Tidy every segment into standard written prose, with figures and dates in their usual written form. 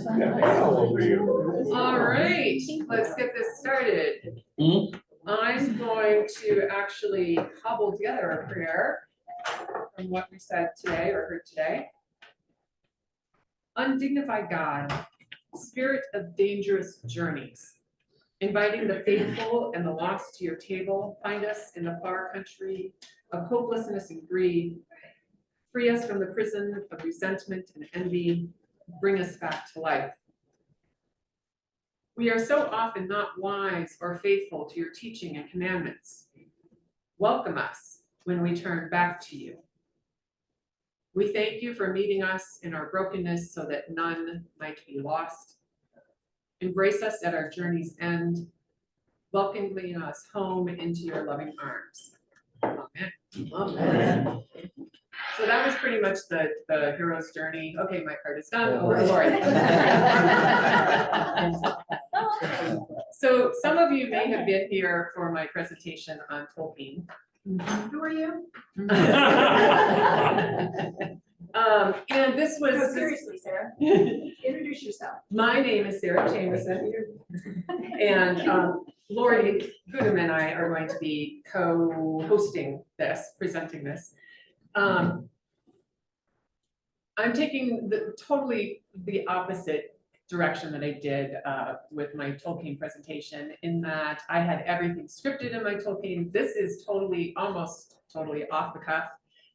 All right, let's get this started. I'm going to actually cobble together a prayer from what we said today or heard today. Undignified God, spirit of dangerous journeys, inviting the faithful and the lost to your table, find us in the far country of hopelessness and greed. Free us from the prison of resentment and envy. Bring us back to life. We are so often not wise or faithful to your teaching and commandments. Welcome us when we turn back to you. We thank you for meeting us in our brokenness so that none might be lost. Embrace us at our journey's end, welcoming us home into your loving arms. Amen. Amen. So that was pretty much the hero's journey. Okay, my part is done. Over to Laurie. So some of you may have been here for my presentation on Tolkien. Who are you? And this was No, seriously, Sarah. Introduce yourself. My name is Sarah Jamieson, and Laurie Gudim and I are going to be co-hosting this, presenting this. I'm taking totally the opposite direction that I did with my Tolkien presentation, in that I had everything scripted in my Tolkien. This is almost totally off the cuff,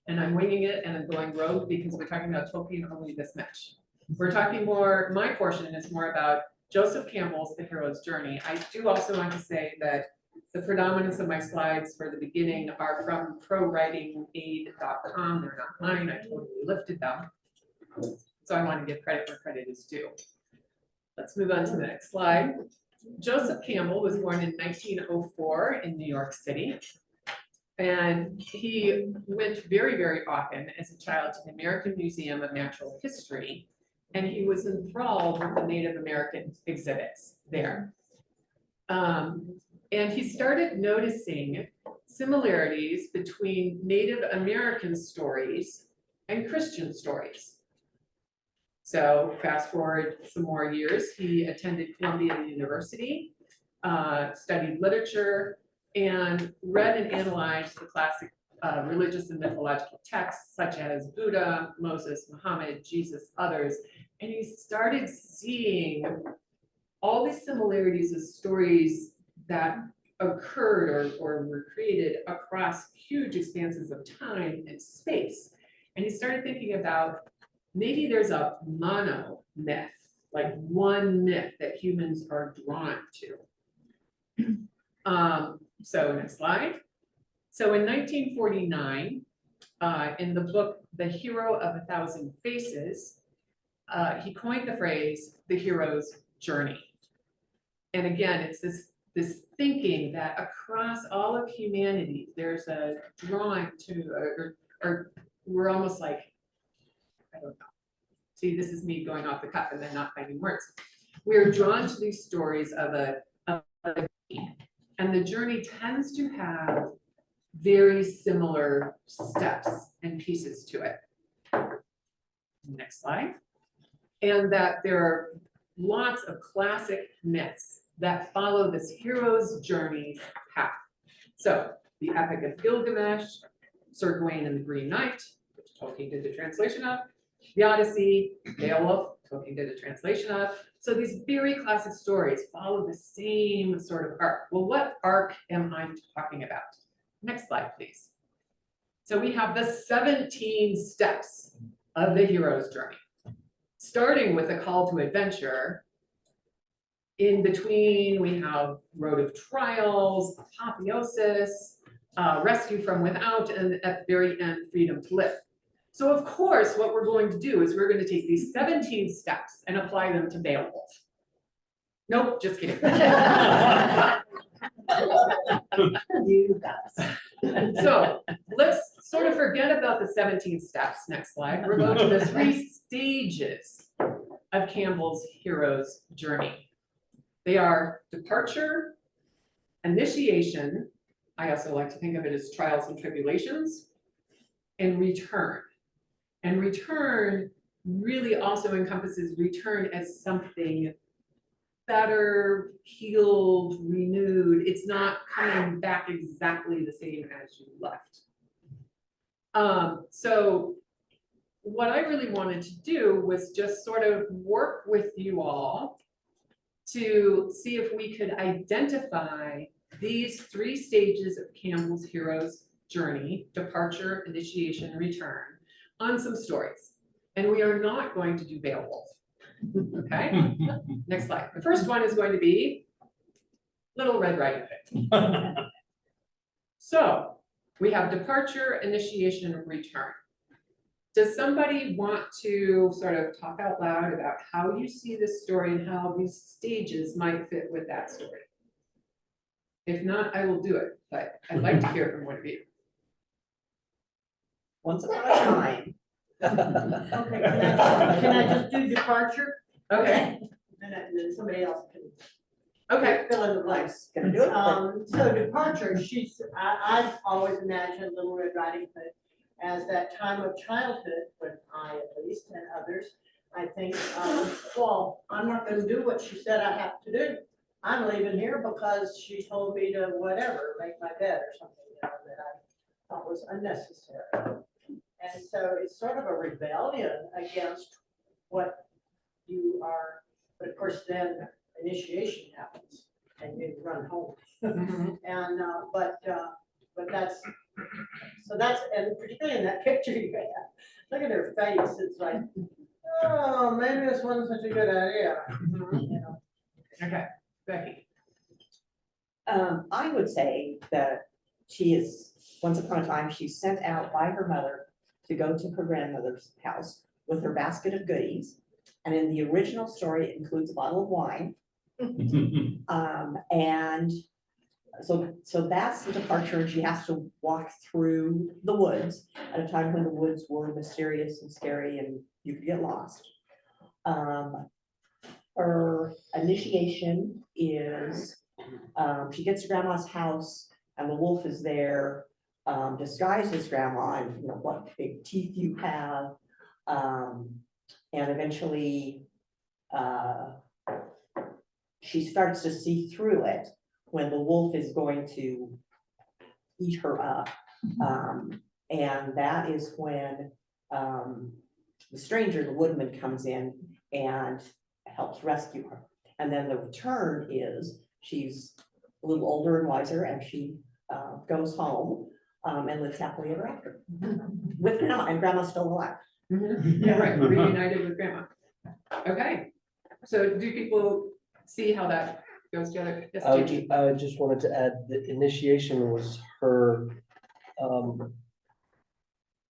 and I'm winging it and I'm going rogue because we're talking about Tolkien only this much. We're talking more, my portion is more about Joseph Campbell's The Hero's Journey. I do also want to say that the predominance of my slides for the beginning are from prowritingaid.com. They're not mine, I totally lifted them. So I want to give credit where credit is due. Let's move on to the next slide. Joseph Campbell was born in 1904 in New York City. And he went very, very often as a child to the American Museum of Natural History. And he was enthralled with the Native American exhibits there. And he started noticing similarities between Native American stories and Christian stories. So fast forward some more years, he attended Columbia University, studied literature, and read and analyzed the classic religious and mythological texts such as Buddha, Moses, Muhammad, Jesus, others. And he started seeing all these similarities of stories that occurred or were created across huge expanses of time and space. And he started thinking about maybe there's a mono myth, like one myth that humans are drawn to. So next slide. So in 1949, in the book, The Hero of a Thousand Faces, he coined the phrase, the hero's journey. And again, it's this thinking that across all of humanity, there's a drawing to, or we're almost like, I don't know. See, this is me going off the cuff and then not finding words. We're drawn to these stories of a and the journey tends to have very similar steps and pieces to it. Next slide. And that there are lots of classic myths that follow this hero's journey path. So the Epic of Gilgamesh, Sir Gawain and the Green Knight, which Tolkien did the translation of, the Odyssey, Beowulf, Tolkien did a translation of. So these very classic stories follow the same sort of arc. Well, what arc am I talking about? Next slide, please. So we have the 17 steps of the hero's journey, starting with a call to adventure. In between, we have Road of Trials, Apotheosis, Rescue from Without, and at the very end, Freedom to Live. So of course, what we're going to do is we're going to take these 17 steps and apply them to Beowulf. Nope, just kidding. You guys. So let's sort of forget about the 17 steps. Next slide. We're going to the 3 stages of Campbell's hero's journey. They are departure, initiation. I also like to think of it as trials and tribulations, and return. And return really also encompasses return as something better, healed, renewed. It's not coming back exactly the same as you left. So what I really wanted to do was just sort of work with you all to see if we could identify these 3 stages of Campbell's hero's journey: departure, initiation, return, on some stories. And we are not going to do Beowulf. Okay, next slide. The first one is going to be Little Red Riding Hood. So we have departure, initiation, return. Does somebody want to sort of talk out loud about how you see this story and how these stages might fit with that story? If not, I will do it, but I'd like to hear from one of you. Once upon a time. Okay, can I just do departure? Okay, And then somebody else can okay. fill in the blanks. Gonna do it. So departure, I've always imagined Little Red Riding Hood as that time of childhood, when I at least, and others, I think, well, I'm not gonna do what she said I have to do. I'm leaving here because she told me to whatever, make my bed or something, you know, that I thought was unnecessary. And so it's sort of a rebellion against what you are, but of course then initiation happens and you run home. Mhm. And, but that's, so that's, and particularly in that picture you have, look at her face, it's like, oh, maybe this wasn't such a good idea, you know. Okay, Becky. I would say that she is, once upon a time, she's sent out by her mother to go to her grandmother's house with her basket of goodies. And in the original story, it includes a bottle of wine. And so that's the departure, and she has to walk through the woods at a time when the woods were mysterious and scary and you could get lost. Her initiation is, she gets to grandma's house and the wolf is there, disguised as grandma, and you know, what big teeth you have. And eventually, she starts to see through it when the wolf is going to eat her up. And that is when the stranger, the woodman, comes in and helps rescue her. And then the return is she's a little older and wiser, and she goes home and lives happily ever after with grandma, and grandma's still alive. Yeah, right, reunited with grandma. Okay, so do people see how that goes together? Yes, Jamie. I just wanted to add the initiation was her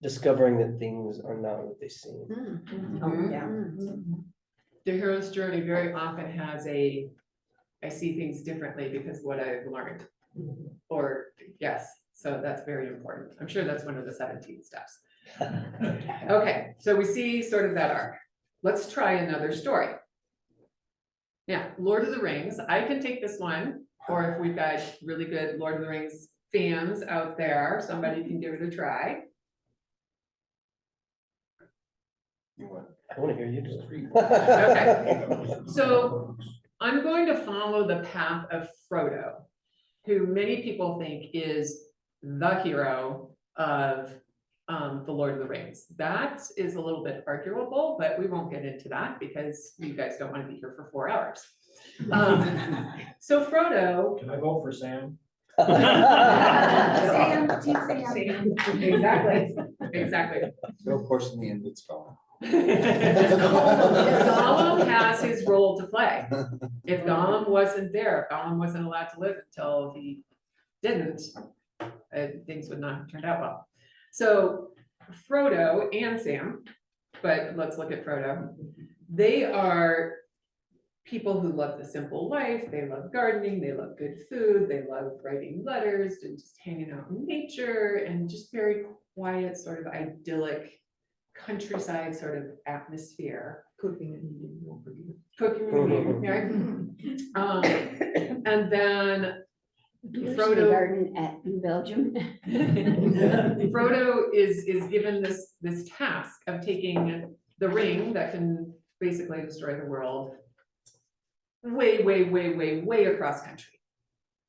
discovering that things are not what they seem. Oh, yeah. The hero's journey very often has a, I see things differently because of what I've learned. Or, yes, so that's very important. I'm sure that's one of the 17 steps. Okay, so we see sort of that arc. Let's try another story. Now, Lord of the Rings, I can take this one, or if we've got really good Lord of the Rings fans out there, somebody can give it a try. I want to hear you do it. Okay. So I'm going to follow the path of Frodo, who many people think is the hero of the Lord of the Rings. That is a little bit arguable, but we won't get into that because you guys don't want to be here for 4 hours. So Frodo. Can I vote for Sam? Sam, Team Sam. Exactly, exactly. No course in the end, it's gone. Gollum has his role to play. If Gollum wasn't there, if Gollum wasn't allowed to live until he didn't, things would not have turned out well. So Frodo and Sam, but let's look at Frodo. They are people who love the simple life. They love gardening, they love good food, they love writing letters and just hanging out in nature and just very quiet, sort of idyllic countryside sort of atmosphere. Cooking and eating, right? And then Frodo, garden in Belgium. Frodo is given this task of taking the ring that can basically destroy the world way, way, way, way, way across country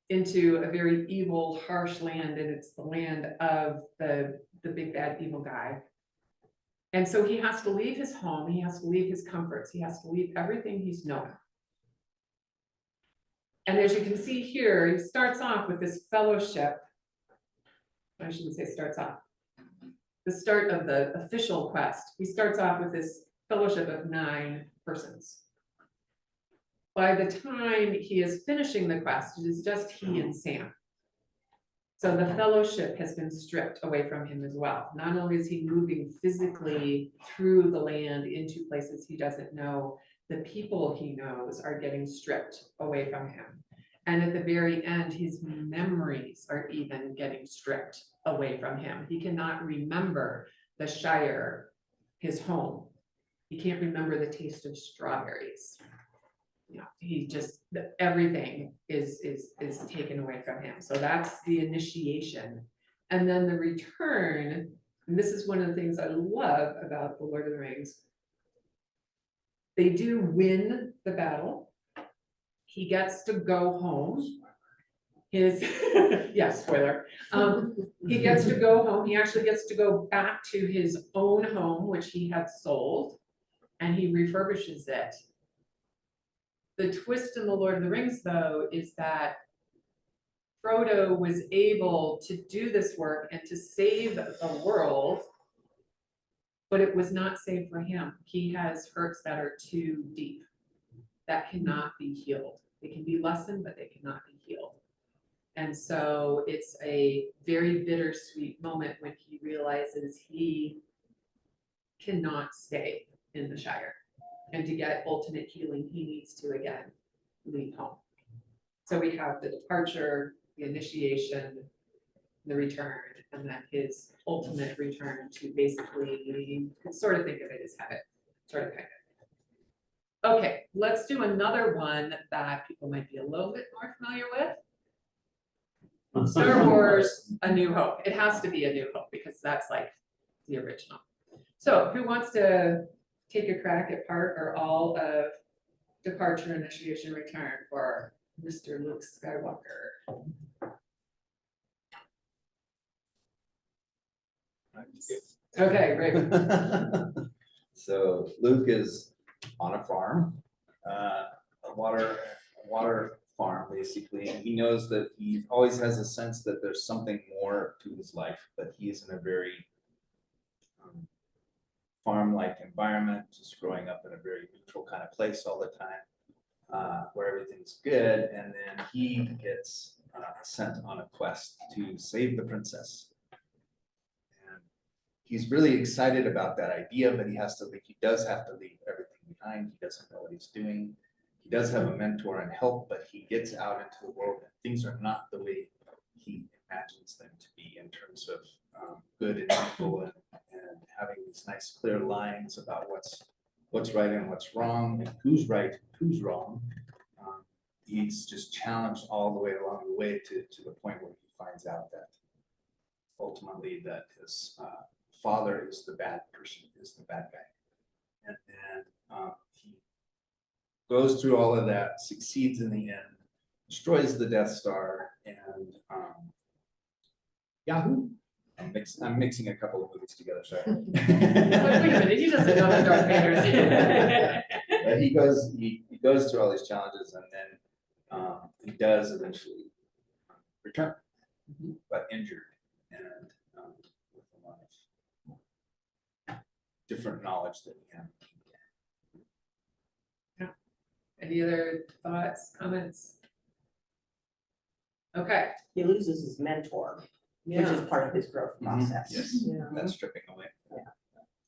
into a very evil, harsh land, and it's the land of the big bad evil guy. And so he has to leave his home, he has to leave his comforts, he has to leave everything he's known. And as you can see here, he starts off with this fellowship. I shouldn't say starts off. The start of the official quest, he starts off with this fellowship of 9 persons. By the time he is finishing the quest, it is just he and Sam. So the fellowship has been stripped away from him as well. Not only is he moving physically through the land into places he doesn't know, the people he knows are getting stripped away from him. And at the very end, his memories are even getting stripped away from him. He cannot remember the Shire, his home. He can't remember the taste of strawberries. You know, he just, everything is taken away from him. So that's the initiation. And then the return, and this is one of the things I love about the Lord of the Rings. They do win the battle. He gets to go home. His, yeah, spoiler. He gets to go home. He actually gets to go back to his own home, which he had sold, and he refurbishes it. The twist in the Lord of the Rings, though, is that Frodo was able to do this work and to save the world, but it was not saved for him. He has hurts that are too deep, that cannot be healed. They can be lessened, but they cannot be healed. And so it's a very bittersweet moment when he realizes he cannot stay in the Shire. And to get ultimate healing, he needs to again leave home. So we have the departure, the initiation, the return, and then his ultimate return to basically, you can sort of think of it as heaven, sort of kind of. Okay, let's do another one that people might be a little bit more familiar with. Star Wars, A New Hope. It has to be A New Hope because that's like the original. So who wants to take a crack at part or all of departure, initiation, return for Mr. Luke Skywalker? Okay, great. So Luke is on a farm, a water farm, basically, and he knows that he always has a sense that there's something more to his life, but he is in a very farm-like environment, just growing up in a very neutral kind of place all the time, where everything's good, and then he gets sent on a quest to save the princess. And he's really excited about that idea, but he does have to leave everything behind. He doesn't know what he's doing. He does have a mentor and help, but he gets out into the world and things are not the way he imagines them to be in terms of good and evil and having these nice clear lines about what's right and what's wrong and who's right, who's wrong. He's just challenged all the way along the way to the point where he finds out that ultimately that his father is the bad person, is the bad guy. And then he goes through all of that, succeeds in the end, destroys the Death Star, and Yahoo! I'm mixing a couple of movies together, sorry. Wait a minute, he doesn't know that Darth Vader's. But he goes through all these challenges, and then he does eventually return, but injured and with a lot of different knowledge that he had. Any other thoughts, comments? Okay. He loses his mentor, which is part of his growth process. Yes, Yeah. that's stripping away.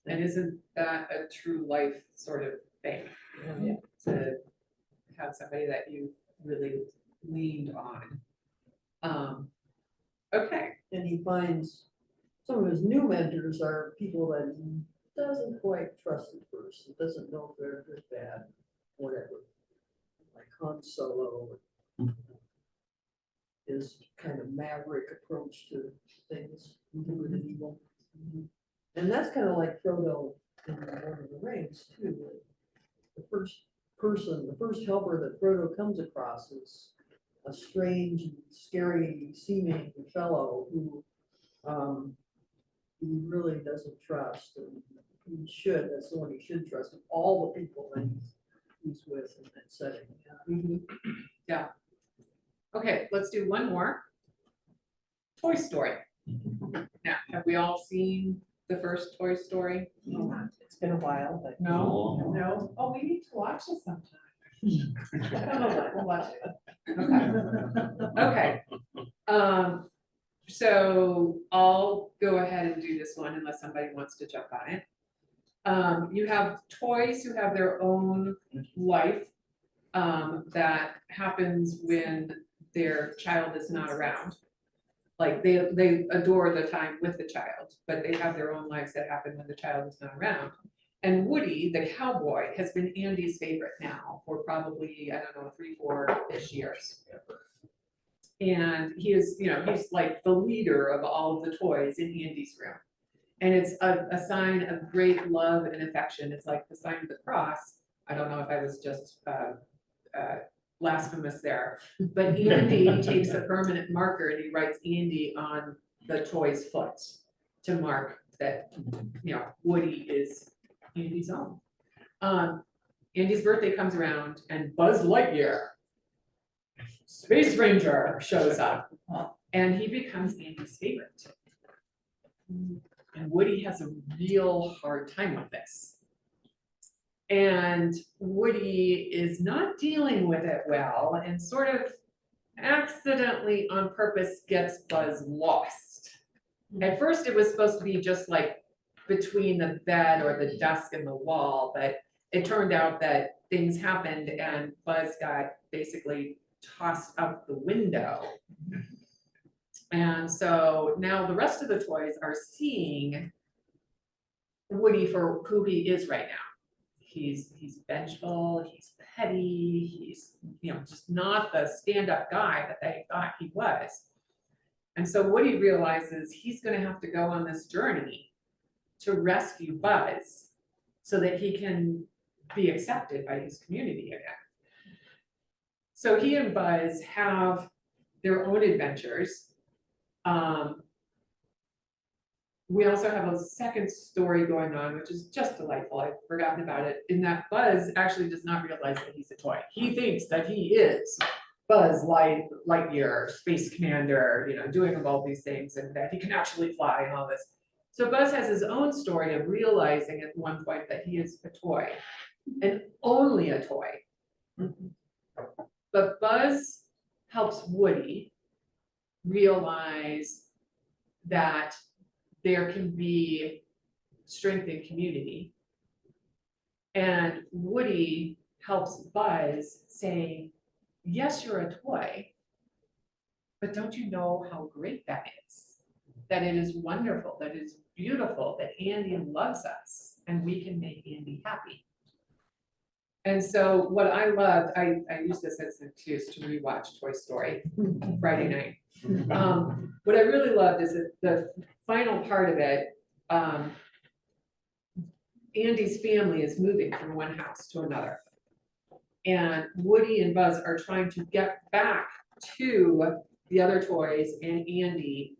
And isn't that a true life sort of thing? Yeah. To have somebody that you really leaned on. Okay, And he finds some of his new mentors are people that he doesn't quite trust at first. He doesn't know if they're good, bad, whatever. Like Han Solo, his kind of maverick approach to things, good and evil. And that's kind of like Frodo in Lord of the Rings too. The first helper that Frodo comes across is a strange, scary seeming fellow who he really doesn't trust, and he should, that's the one he should trust, of all the people that he's with in that setting. Yeah. Okay, let's do one more. Toy Story. Now, have we all seen the first Toy Story? It's been a while, but. No? No? Oh, we need to watch it sometime. We'll watch it. Okay. Okay. So I'll go ahead and do this one unless somebody wants to jump on it. You have toys who have their own life that happens when their child is not around. Like they adore the time with the child, but they have their own lives that happen when the child is not around. And Woody, the cowboy, has been Andy's favorite now for probably, I don't know, 3-4-ish years. And he is, you know, he's like the leader of all of the toys in Andy's room. And it's a sign of great love and affection. It's like the sign of the cross. I don't know if I was just blasphemous there, but Andy takes a permanent marker and he writes Andy on the toy's foot to mark that, you know, Woody is Andy's own. Andy's birthday comes around and Buzz Lightyear, Space Ranger, shows up and he becomes Andy's favorite. And Woody has a real hard time with this. And Woody is not dealing with it well and sort of accidentally on purpose gets Buzz lost. At first it was supposed to be just like between the bed or the desk and the wall, but it turned out that things happened and Buzz got basically tossed out the window. And so now the rest of the toys are seeing Woody for who he is right now. He's vengeful, he's petty, he's, you know, just not the stand-up guy that they thought he was. And so Woody realizes he's gonna have to go on this journey to rescue Buzz so that he can be accepted by his community again. So he and Buzz have their own adventures. We also have a second story going on, which is just delightful. I've forgotten about it, in that Buzz actually does not realize that he's a toy. He thinks that he is Buzz Lightyear, Space Commander, you know, doing all these things and that he can actually fly and all this. So Buzz has his own story of realizing at one point that he is a toy and only a toy. But Buzz helps Woody realize that there can be strength in community. And Woody helps Buzz say, yes, you're a toy, but don't you know how great that is? That it is wonderful, that it is beautiful, that Andy loves us and we can make Andy happy. And so what I loved, I used this as an excuse to rewatch Toy Story Friday night. What I really loved is that the final part of it, Andy's family is moving from one house to another. And Woody and Buzz are trying to get back to the other toys and Andy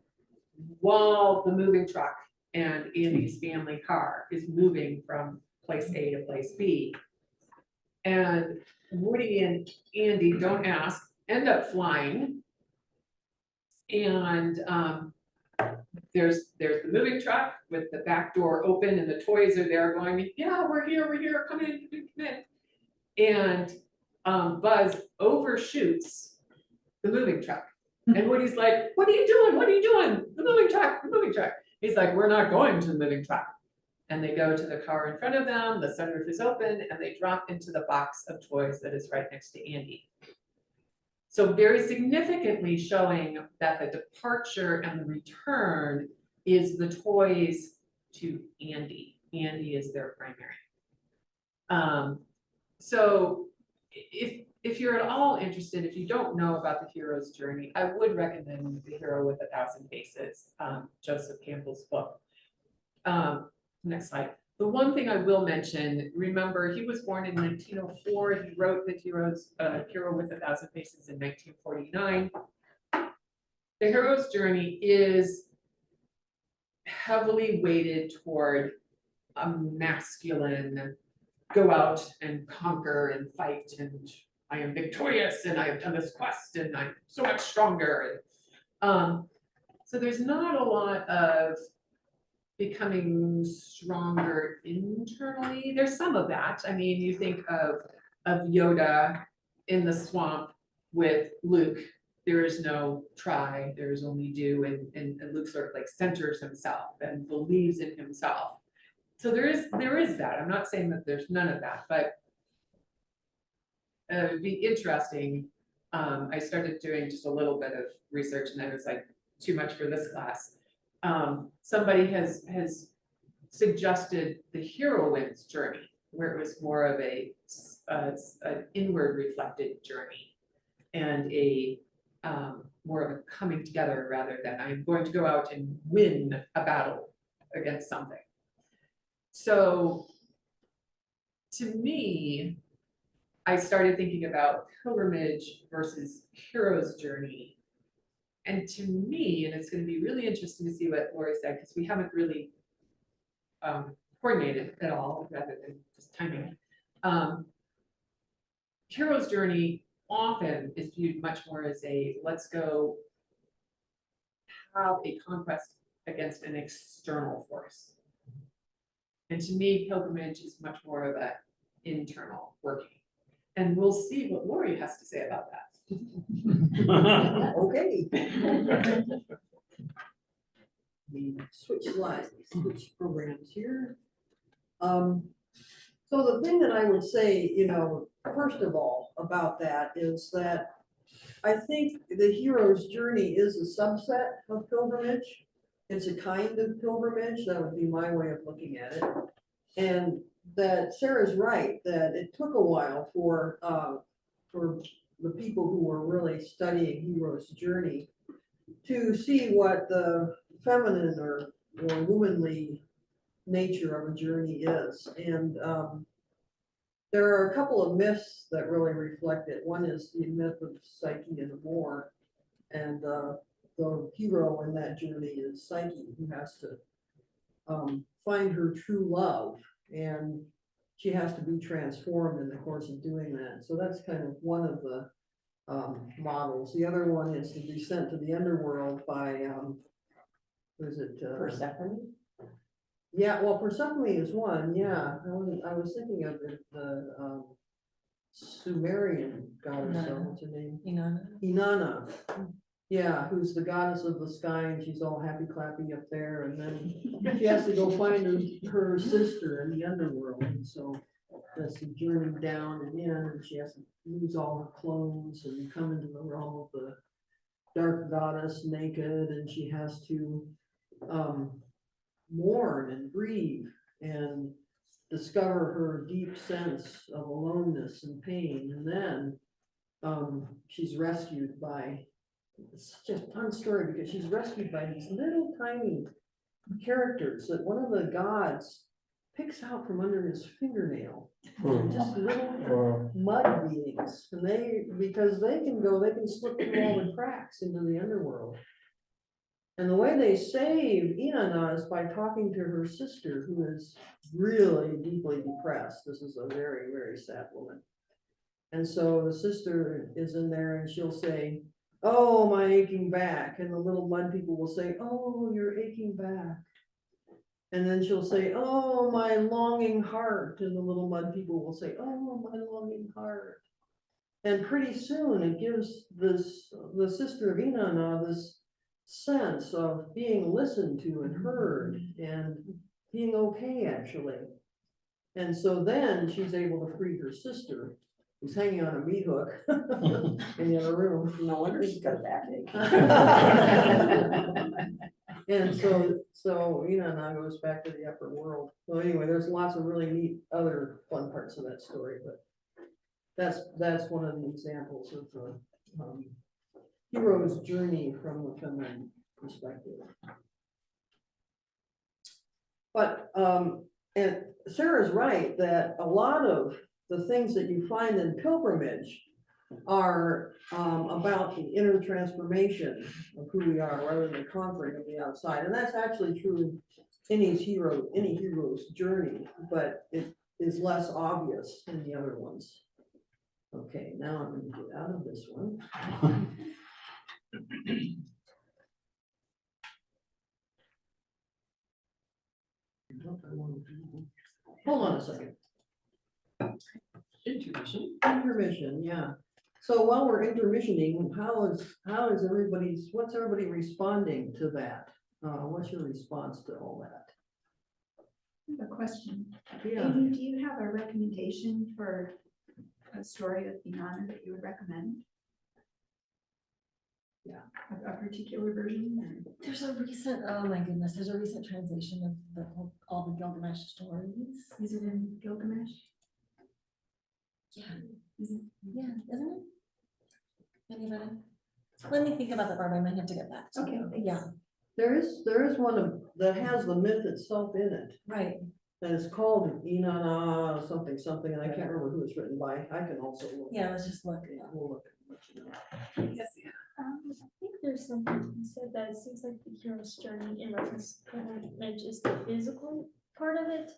while the moving truck and Andy's family car is moving from place A to place B. And Woody and Andy, don't ask, end up flying. And there's the moving truck with the back door open and the toys are there going, yeah, we're here, come in, come in. And Buzz overshoots the moving truck. And Woody's like, what are you doing? What are you doing? The moving truck, the moving truck. He's like, we're not going to the moving truck. And they go to the car in front of them, the sunroof is open, and they drop into the box of toys that is right next to Andy. So very significantly showing that the departure and the return is the toys to Andy. Andy is their primary. So if you're at all interested, if you don't know about the hero's journey, I would recommend The Hero with 1,000 Faces, Joseph Campbell's book. Next slide. The one thing I will mention, remember, he was born in 1904. He wrote the Hero with a Thousand Faces in 1949. The hero's journey is heavily weighted toward a masculine, go out and conquer and fight, and I am victorious, and I have done this quest, and I'm so much stronger. So there's not a lot of becoming stronger internally. There's some of that. I mean, you think of Yoda in the swamp with Luke. There is no try, there is only do, and Luke sort of like centers himself and believes in himself. So there is that. I'm not saying that there's none of that, but it'd be interesting. I started doing just a little bit of research, and I was like, too much for this class. Somebody has suggested the heroine's journey, where it was more of an inward reflected journey, and a more of a coming together rather than I'm going to go out and win a battle against something. So to me, I started thinking about pilgrimage versus hero's journey. And to me, and it's going to be really interesting to see what Laurie said, because we haven't really coordinated at all, rather than just timing. Hero's journey often is viewed much more as a, let's go have a conquest against an external force. And to me, pilgrimage is much more of an internal working. And we'll see what Laurie has to say about that. Okay. We switch slides, switch programs here. So the thing that I would say, first of all about that is that I think the hero's journey is a subset of pilgrimage. It's a kind of pilgrimage. That would be my way of looking at it. And that Sarah's right, that it took a while for the people who were really studying hero's journey to see what the feminine or womanly nature of a journey is. And there are a couple of myths that really reflect it. One is the myth of Psyche and Amor, and the hero in that journey is Psyche, who has to find her true love, and she has to be transformed in the course of doing that. So that's kind of one of the models. The other one is the descent to the underworld by was it Persephone? Yeah, well, Persephone is one. Yeah, I was thinking of the Sumerian goddess. What's her name? Inanna. Yeah, who's the goddess of the sky, and she's all happy clappy up there, and then she has to go find her sister in the underworld, and so that's the journey down and in, and she has to lose all her clothes and come into the realm of the dark goddess naked, and she has to mourn and grieve and discover her deep sense of aloneness and pain, and then she's rescued by, it's such a fun story because she's rescued by these little tiny characters that one of the gods picks out from under his fingernail. Just little mud beings, and because they can slip through all the cracks into the underworld. And the way they save Inanna is by talking to her sister, who is really deeply depressed. This is a very, very sad woman. And so the sister is in there, and she'll say, "Oh, my aching back." And the little mud people will say, "Oh, your aching back." And then she'll say, "Oh, my longing heart." And the little mud people will say, "Oh, my longing heart." And pretty soon it gives the sister of Inanna this sense of being listened to and heard and being okay, actually. And so then she's able to free her sister, who's hanging on a meat hook in the other room. No wonder she's got a backache. And so Inanna goes back to the upper world. So anyway, there's lots of really neat other fun parts of that story, but that's one of the examples of the hero's journey from the feminine perspective. But And Sarah's right, that a lot of the things that you find in pilgrimage are about the inner transformation of who we are rather than conquering of the outside. And that's actually true in any hero's journey, but it is less obvious in the other ones. Okay, now I'm gonna get out of this one. Hold on a second. Intermission, yeah. So while we're intermissioning, what's everybody responding to that? What's your response to all that? I have a question. Yeah, Amy, do you have a recommendation for a story of Inanna that you would recommend? Yeah. A particular version or? There's a recent, oh my goodness, there's a recent translation of all the Gilgamesh stories. Is it in Gilgamesh? Yeah, Is it? yeah, isn't it? Anybody? Let me think about that, Barbara, I might have to get that. Okay, thanks. Yeah, there is one that has the myth itself in it, right. and it's called Inanna something, something, and I can't remember who it's written by. I can also look. Yeah, let's just look. We'll look and let you know. I think there's something you said that it seems like the hero's journey in reference to pilgrimage is the physical part of it.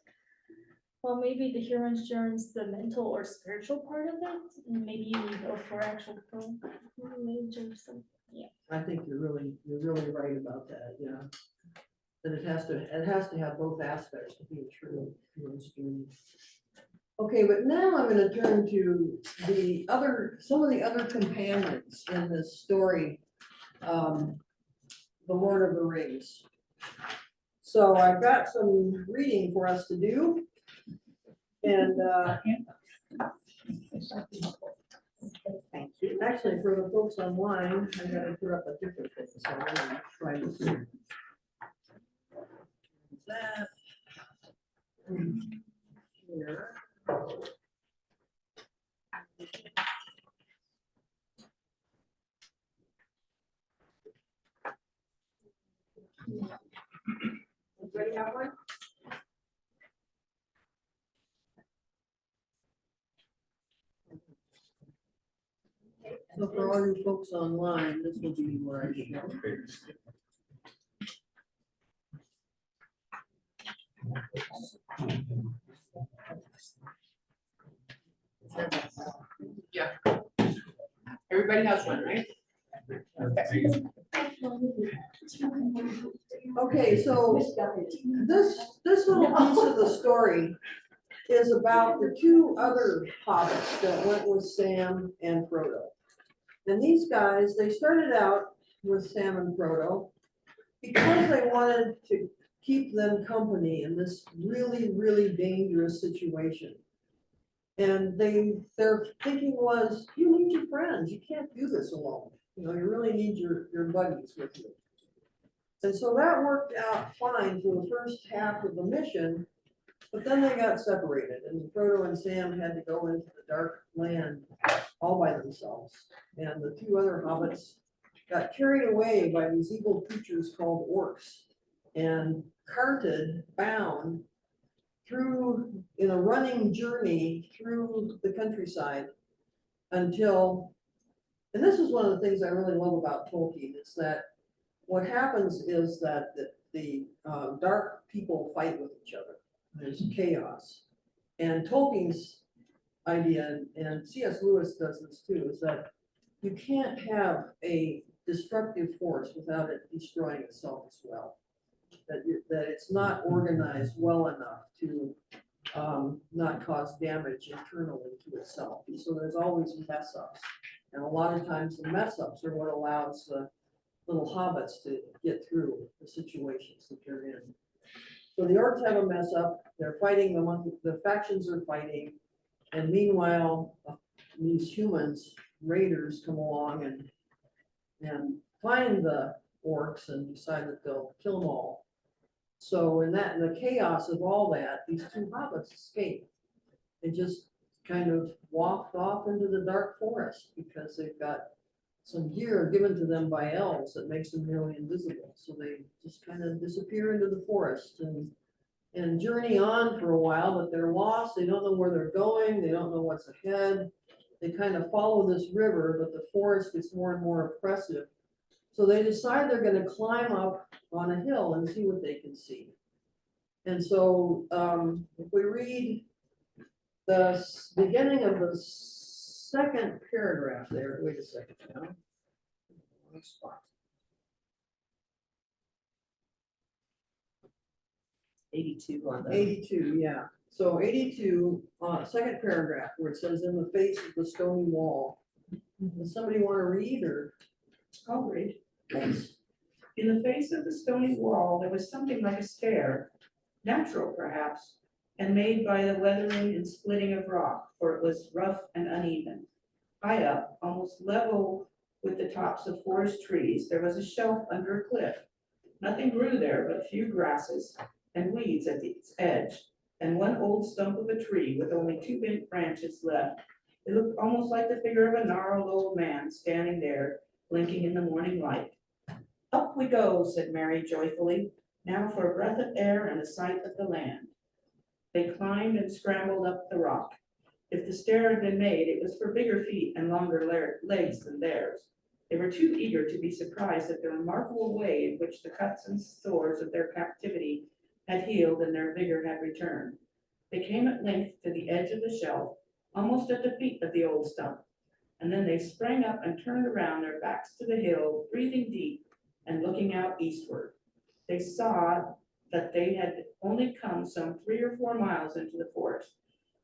Well, maybe the hero's journey is the mental or spiritual part of it. And maybe you would go for actual pilgrimage or something. Yeah. I think you're really right about that, yeah. That it has to have both aspects to be a true hero's journey. Okay, but now I'm gonna turn to some of the other companions in this story, The Lord of the Rings. So I've got some reading for us to do. And Thank you. actually, for the folks online, I gotta put up a different thing, so I'm gonna try this here. That. Here. Anybody have one? So for all you folks online, this will be where I show. Yeah. Everybody has one, right? Okay. Okay, so this little piece of the story is about the two other hobbits that went with Sam and Frodo. And these guys, they started out with Sam and Frodo because they wanted to keep them company in this really, really dangerous situation. And their thinking was, you need your friends, you can't do this alone. You know, you really need your buddies with you. And so that worked out fine for the first half of the mission, but then they got separated and Frodo and Sam had to go into the dark land all by themselves. And the two other hobbits got carried away by these evil creatures called orcs and bound through, in a running journey through the countryside until, and this is one of the things I really love about Tolkien, is that what happens is that the dark people fight with each other. There's chaos. And Tolkien's idea, and C.S. Lewis does this too, is that you can't have a destructive force without it destroying itself as well. That it's not organized well enough to not cause damage internally to itself. And so there's always mess ups. And a lot of times the mess ups are what allows the little hobbits to get through the situations that they're in. So the orcs have a mess up, they're fighting, the factions are fighting, and meanwhile, these humans, raiders, come along and find the orcs and decide that they'll kill them all. So in the chaos of all that, these two hobbits escape. They just kind of walked off into the dark forest because they've got some gear given to them by elves that makes them nearly invisible. So they just kind of disappear into the forest and and journey on for a while, but they're lost, they don't know where they're going, they don't know what's ahead. They kind of follow this river, but the forest gets more and more oppressive. So they decide they're gonna climb up on a hill and see what they can see. And so, if we read the beginning of the second paragraph there, wait a second now. Wrong spot. 82 on the. 82, yeah. So 82, second paragraph, where it says, in the face of the stony wall. Does somebody want to read, or? I'll read. Thanks. In the face of the stony wall, there was something like a stair, natural perhaps, and made by the weathering and splitting of rock, for it was rough and uneven. High up, almost level with the tops of forest trees, there was a shelf under a cliff. Nothing grew there but few grasses and weeds at its edge, and one old stump of a tree with only two bent branches left. It looked almost like the figure of a gnarled old man standing there, blinking in the morning light. Up we go, said Mary joyfully, now for a breath of air and a sight of the land. They climbed and scrambled up the rock. If the stair had been made, it was for bigger feet and longer legs than theirs. They were too eager to be surprised at the remarkable way in which the cuts and sores of their captivity had healed and their vigor had returned. They came at length to the edge of the shelf, almost at the feet of the old stump, and then they sprang up and turned around, their backs to the hill, breathing deep and looking out eastward. They saw that they had only come some 3 or 4 miles into the forest.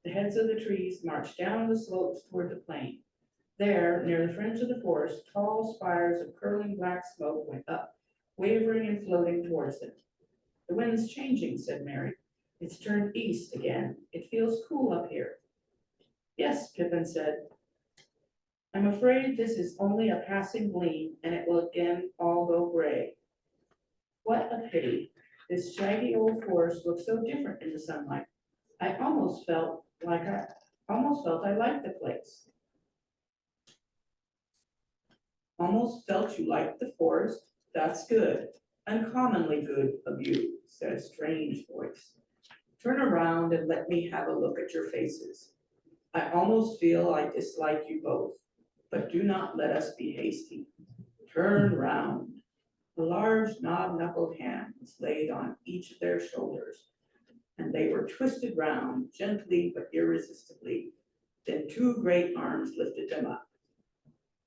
The heads of the trees marched down the slopes toward the plain. There, near the fringe of the forest, tall spires of curling black smoke went up, wavering and floating towards them. The wind's changing, said Mary. It's turned east again. It feels cool up here. Yes, Pippin said. I'm afraid this is only a passing gleam, and it will again all go gray. What a pity. This shaggy old forest looks so different in the sunlight. I almost felt I liked the place. Almost felt you liked the forest? That's good. Uncommonly good of you, said a strange voice. Turn around and let me have a look at your faces. I almost feel I dislike you both, but do not let us be hasty. Turn round. A large knob-knuckled hand was laid on each of their shoulders, and they were twisted round, gently but irresistibly. Then 2 great arms lifted them up.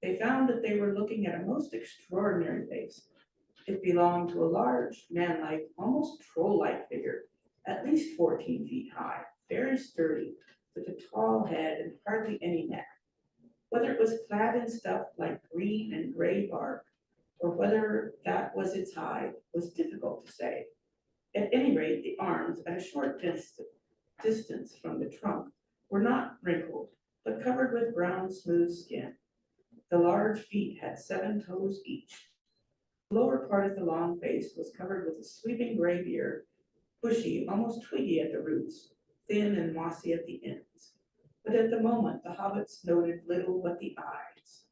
They found that they were looking at a most extraordinary face. It belonged to a large, man-like, almost troll-like figure, at least 14 feet high, very sturdy, with a tall head and hardly any neck. Whether it was clad in stuff like green and gray bark, or whether that was its hide, was difficult to say. At any rate, the arms, at a short distance from the trunk, were not wrinkled, but covered with brown, smooth skin. The large feet had 7 toes each. The lower part of the long face was covered with a sweeping gray beard, bushy, almost twiggy at the roots, thin and mossy at the ends. But at the moment, the hobbits noted little but the eyes.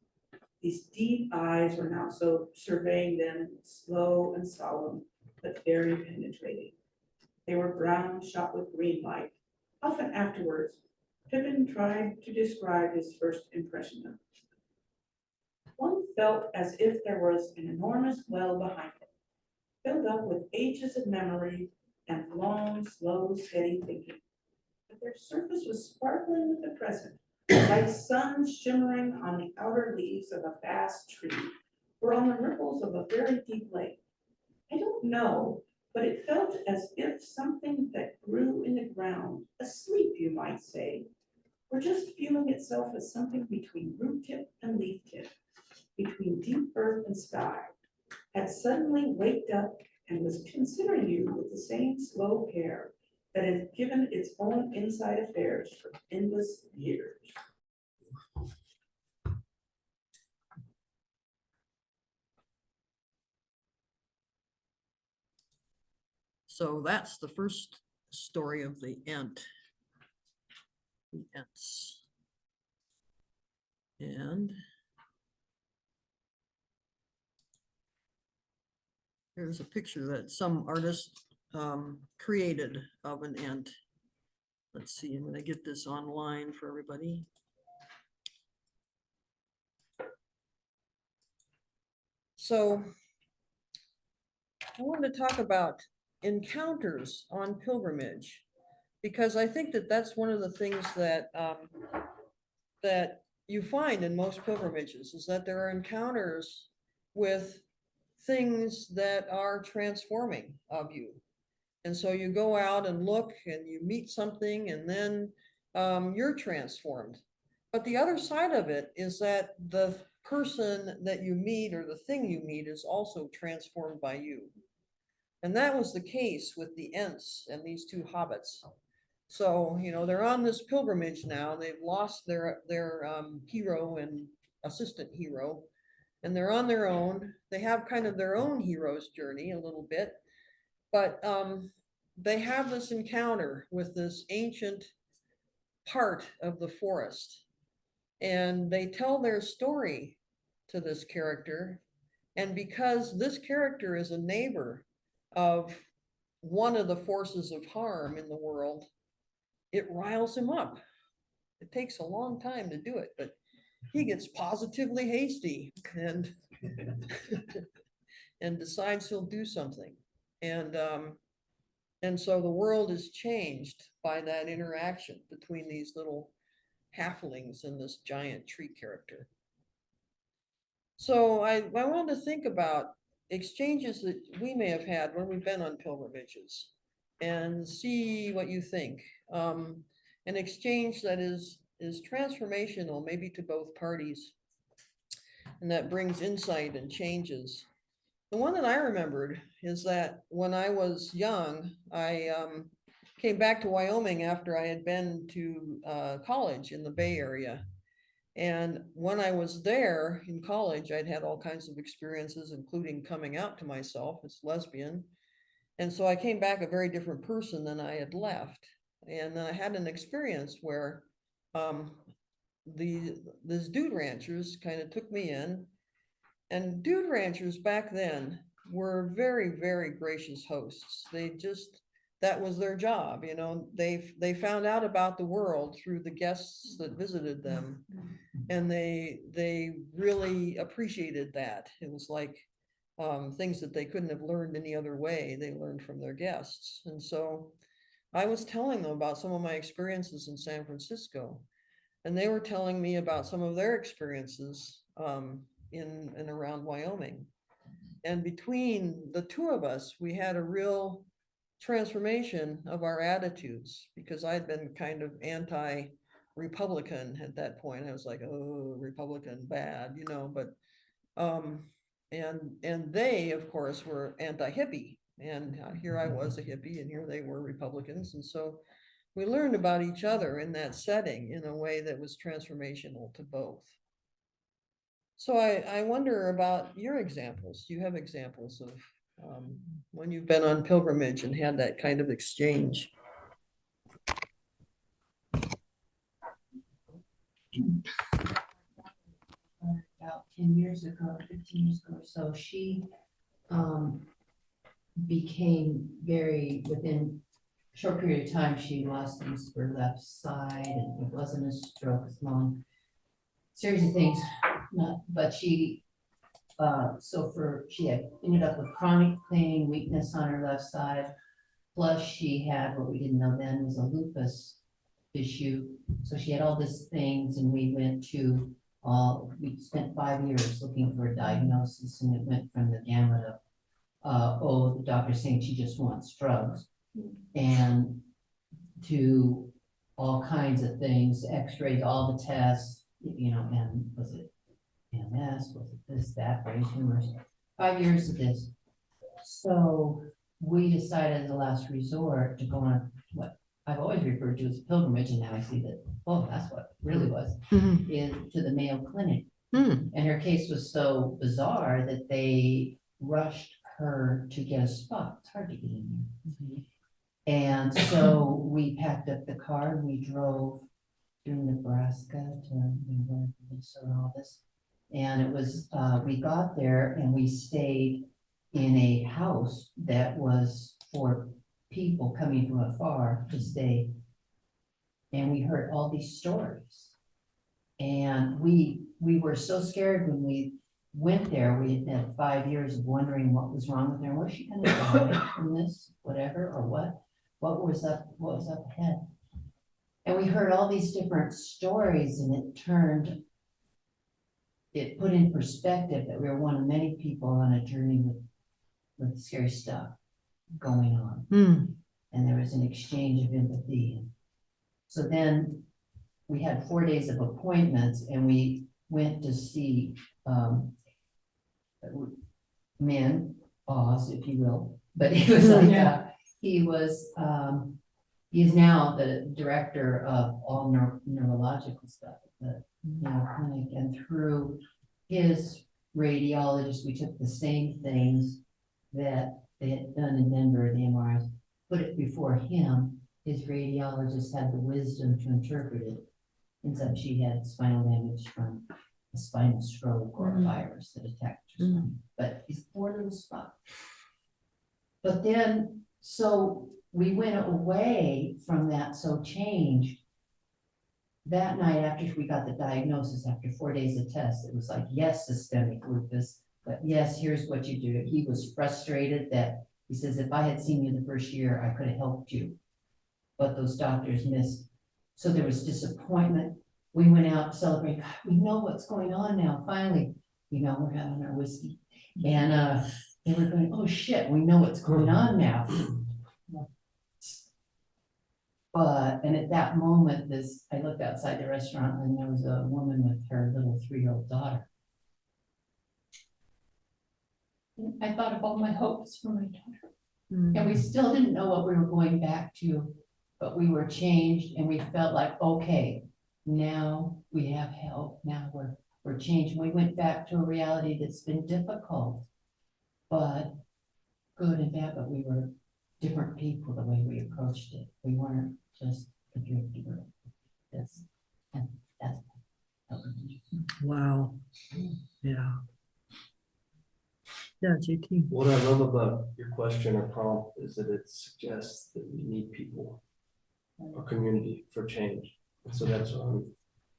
These deep eyes were now so surveying them, slow and solemn, but very penetrating. They were brown, shot with green light. Often afterwards, Pippin tried to describe his first impression of them. One felt as if there was an enormous well behind it, filled up with ages of memory and long, slow, steady thinking. But their surface was sparkling with the present, like sun shimmering on the outer leaves of a vast tree, or on the ripples of a very deep lake. I don't know, but it felt as if something that grew in the ground, asleep you might say, or just feeling itself as something between root tip and leaf tip, between deep earth and sky, had suddenly waked up and was considering you with the same slow care that had given its own inside affairs for endless years. So that's the first story of the Ent. The Ents. And here's a picture that some artist created of an ent. Let's see, I'm gonna get this online for everybody. So I wanted to talk about encounters on pilgrimage, because I think that that's one of the things that that you find in most pilgrimages, is that there are encounters with things that are transforming of you. And so you go out and look and you meet something, and then you're transformed. But the other side of it is that the person that you meet or the thing you meet is also transformed by you. And that was the case with the Ents and these two hobbits. So, you know, they're on this pilgrimage now. They've lost their hero and assistant hero, and they're on their own. They have kind of their own hero's journey a little bit, but they have this encounter with this ancient part of the forest, and they tell their story to this character. And because this character is a neighbor of one of the forces of harm in the world, it riles him up. It takes a long time to do it, but he gets positively hasty and and decides he'll do something. And so the world is changed by that interaction between these little halflings and this giant tree character. So I wanted to think about exchanges that we may have had when we've been on pilgrimages and see what you think. An exchange that is transformational, maybe to both parties, and that brings insight and changes. The one that I remembered is that when I was young, I came back to Wyoming after I had been to college in the Bay Area. And when I was there in college, I'd had all kinds of experiences, including coming out to myself as lesbian. And so I came back a very different person than I had left. And then I had an experience where these dude ranchers kind of took me in. And dude ranchers back then were very, very gracious hosts. That was their job, you know. They found out about the world through the guests that visited them, and they really appreciated that. It was like things that they couldn't have learned any other way. They learned from their guests. And so I was telling them about some of my experiences in San Francisco, and they were telling me about some of their experiences in and around Wyoming. And between the two of us, we had a real transformation of our attitudes, because I'd been kind of anti-Republican at that point. I was like, oh, Republican, bad, you know, but and they, of course, were anti-hippie. And here I was a hippie, and here they were Republicans. And so we learned about each other in that setting in a way that was transformational to both. So I wonder about your examples. Do you have examples of when you've been on pilgrimage and had that kind of exchange? About 10 years ago, 15 years ago or so, she became very, within a short period of time, she lost use of her left side, and it wasn't a stroke, it's long series of things. But she she had ended up with chronic pain, weakness on her left side, plus she had what we didn't know then was a lupus issue. So she had all these things, and we spent 5 years looking for a diagnosis, and it went from the gamut of the doctor saying she just wants drugs, and to all kinds of things, x-rays, all the tests, you know, and was it MS, was it this, that, brain tumors, 5 years of this. So we decided as a last resort to go on what I've always referred to as pilgrimage, and now I see that, oh, that's what it really was, is to the Mayo Clinic. And her case was so bizarre that they rushed her to get a spot. It's hard to get in there. And so we packed up the car, and we drove through Nebraska to Minnesota and all this. And it was, we got there and we stayed in a house that was for people coming from afar to stay. And we heard all these stories. And we were so scared when we went there. We had had 5 years of wondering what was wrong with her. Was she gonna die from this, whatever, or what? What was up ahead? And we heard all these different stories, and it put in perspective that we were one of many people on a journey with scary stuff going on. And there was an exchange of empathy. So then we had 4 days of appointments, and we went to see man, Oz, if you will, but he was like, he is now the director of all neurological stuff at the clinic, and through his radiologist, we took the same things that they had done in Denver, the MRIs, put it before him. His radiologist had the wisdom to interpret it. Ends up she had spinal damage from a spinal stroke or a virus that attacked her spine, but it's 4 little spots. But then, so we went away from that, so changed. That night after we got the diagnosis, after 4 days of tests, it was like, yes, systemic lupus, but yes, here's what you do. He was frustrated that, he says, if I had seen you the first year, I could have helped you. But those doctors missed. So there was disappointment. We went out to celebrate. God, we know what's going on now. Finally, we're having our whiskey. And they were going, oh shit, we know what's going on now. But, and at that moment, I looked outside the restaurant, and there was a woman with her little 3-year-old daughter. And I thought of all my hopes for my daughter. And we still didn't know what we were going back to, but we were changed, and we felt like, okay, now we have help. Now we're changed. We went back to a reality that's been difficult, but good and bad, but we were different people the way we approached it. We weren't just a drifter. This, and that's Wow. Yeah. Yeah, JT. What I love about your question or prompt is that it suggests that we need people, a community for change. And so that's what I'm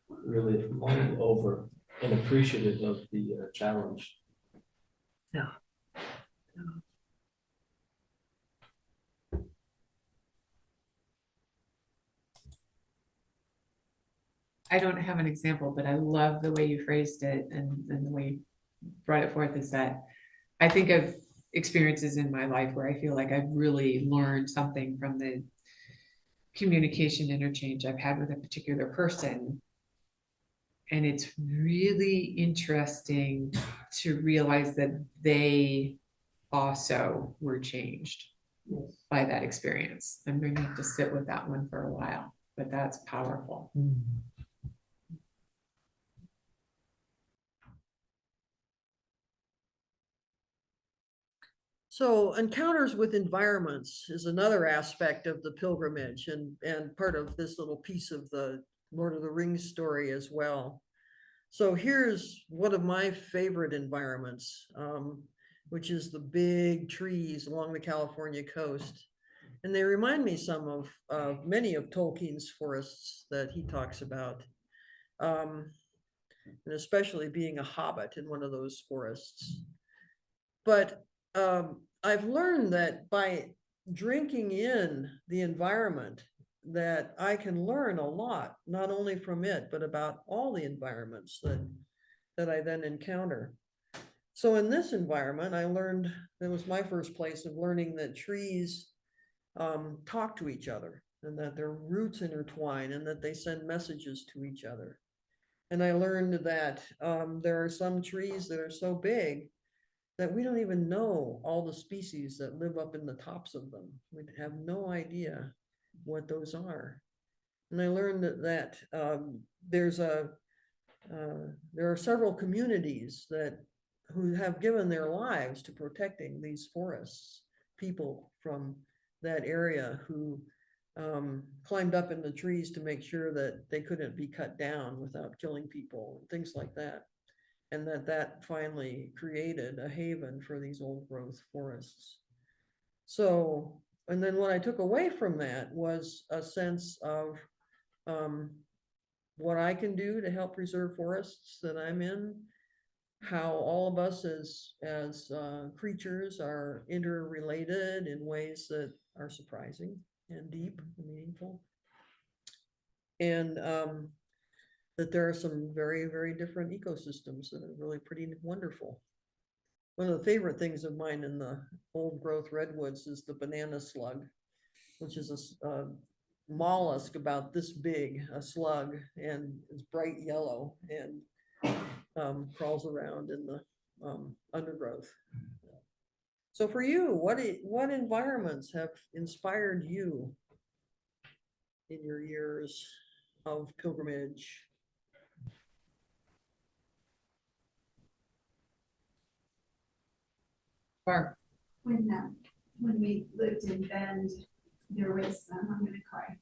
really all over and appreciative of the challenge. Yeah. I don't have an example, but I love the way you phrased it, and the way you brought it forth is that I think of experiences in my life where I feel like I've really learned something from the communication interchange I've had with a particular person. And it's really interesting to realize that they also were changed by that experience. I'm going to have to sit with that one for a while, but that's powerful. So encounters with environments is another aspect of the pilgrimage, and part of this little piece of the Lord of the Rings story as well. So here's one of my favorite environments, which is the big trees along the California coast. And they remind me some of many of Tolkien's forests that he talks about. And especially being a hobbit in one of those forests. But I've learned that by drinking in the environment, that I can learn a lot, not only from it, but about all the environments that I then encounter. So in this environment, I learned, that was my first place of learning that trees talk to each other, and that their roots intertwine, and that they send messages to each other. And I learned that there are some trees that are so big that we don't even know all the species that live up in the tops of them. We have no idea what those are. And I learned that there are several communities who have given their lives to protecting these forests, people from that area who climbed up in the trees to make sure that they couldn't be cut down without killing people, things like that. And that finally created a haven for these old growth forests. So and then what I took away from that was a sense of, what I can do to help preserve forests that I'm in, how all of us as creatures are interrelated in ways that are surprising and deep and meaningful. And that there are some very, very different ecosystems that are really pretty wonderful. One of the favorite things of mine in the old growth redwoods is the banana slug, which is a mollusk about this big, a slug, and it's bright yellow and crawls around in the undergrowth. So for you, what environments have inspired you in your years of pilgrimage? Barb. When we lived in Bend, there was, I'm gonna cry.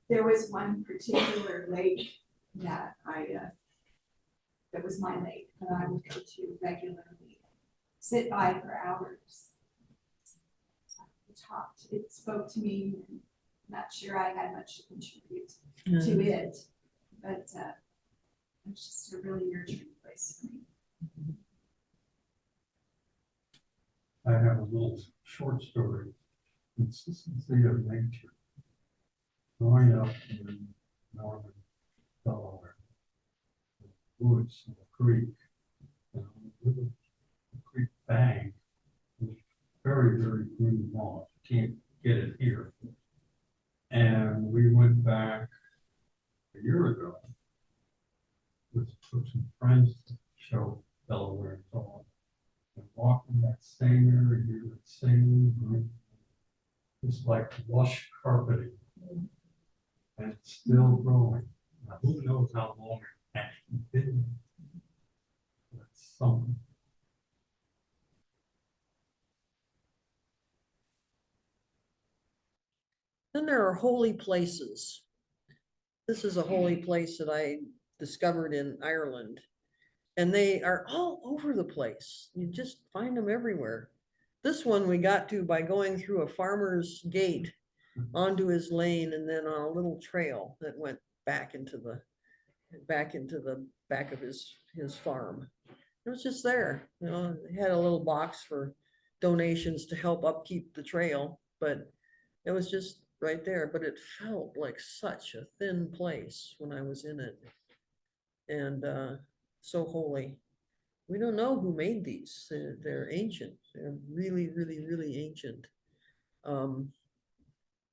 There was one particular lake that that was my lake, that I would go to regularly, sit by for hours. It spoke to me, and I'm not sure I had much to contribute to it, but it's just a really nurturing place for me. I have a little short story, Consistency of Nature. Growing up in northern Delaware, woods and a creek, and a little creek bank was very, very green moss. Can't get it here. And we went back a year ago with some friends to show Delaware and so on. And walking that same area, that same green, it's like lush carpeting. And it's still growing. Now, who knows how long it's actually been? That's something. Then there are holy places. This is a holy place that I discovered in Ireland. And they are all over the place. You just find them everywhere. This one we got to by going through a farmer's gate onto his lane and then on a little trail that went back into the back of his farm. It was just there, you know, they had a little box for donations to help upkeep the trail, but it was just right there. But it felt like such a thin place when I was in it. And so holy. We don't know who made these. They're ancient. They're really, really, really ancient.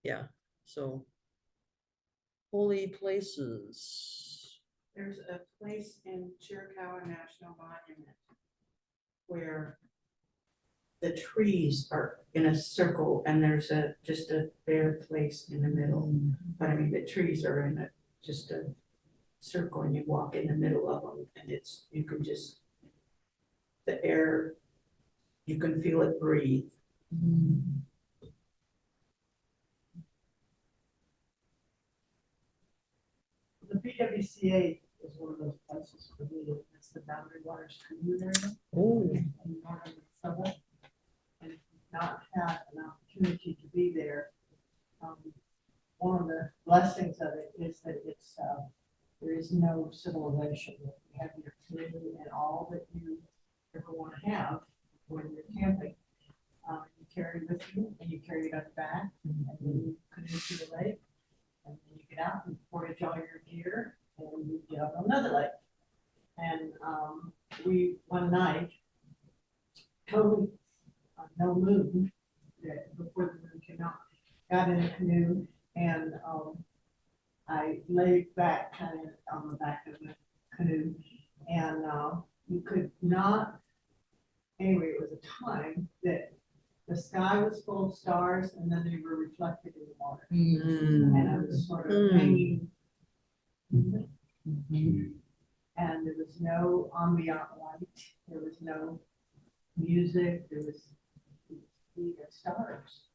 Yeah, so holy places. There's a place in Chiricahua National Monument where the trees are in a circle and there's just a bare place in the middle. But I mean, the trees are in just a circle and you walk in the middle of them and you can just, the air, you can feel it breathe. The PWCA is one of those places for me. It's the Boundary Waters Canoe area. Oh. In northern Minnesota. And if you've not had an opportunity to be there, one of the blessings of it is that it's there is no civilization. You have your canoe and all that you ever want to have when you're camping. You carry with you and you carry it on the back and then you canoe to the lake. And then you get out and portage all your gear and you get up on another lake. And we, one night, totally no moon, before the moon came out, got in a canoe and I laid back kind of on the back of the canoe and you could not, anyway, it was a time that the sky was full of stars and then they were reflected in the water. And I was sort of hanging. And there was no ambient light, there was no music, there was the stars.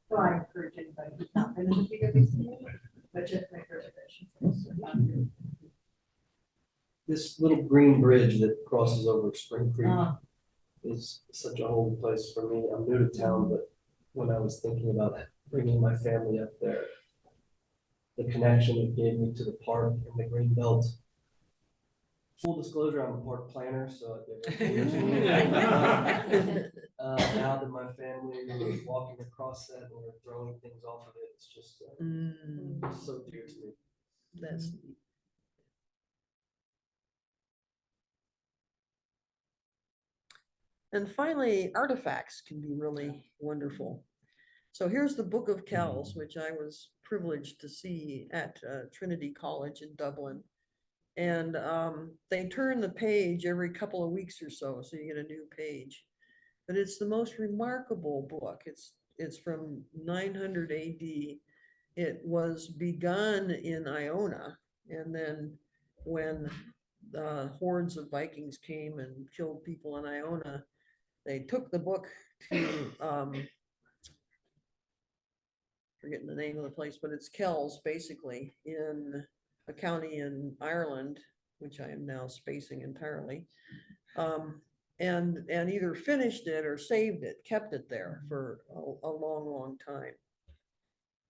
So I encourage anybody who's not been in the PWC, but just make reservations. This little green bridge that crosses over Spring Creek, is such a holy place for me. I'm new to town, but when I was thinking about bringing my family up there, the connection it gave me to the park and the green belt. Full disclosure, I'm a park planner, so now that my family is walking across that and we're throwing things off of it, it's just so dear to me. That's And finally, artifacts can be really wonderful. So here's the Book of Kells, which I was privileged to see at Trinity College in Dublin. And they turn the page every couple of weeks or so you get a new page. But it's the most remarkable book. It's from 900 AD. It was begun in Iona, and then when the hordes of Vikings came and killed people in Iona, they took the book to forgetting the name of the place, but it's Kells, basically, in a county in Ireland, which I am now spacing entirely. And either finished it or saved it, kept it there for a long, long time.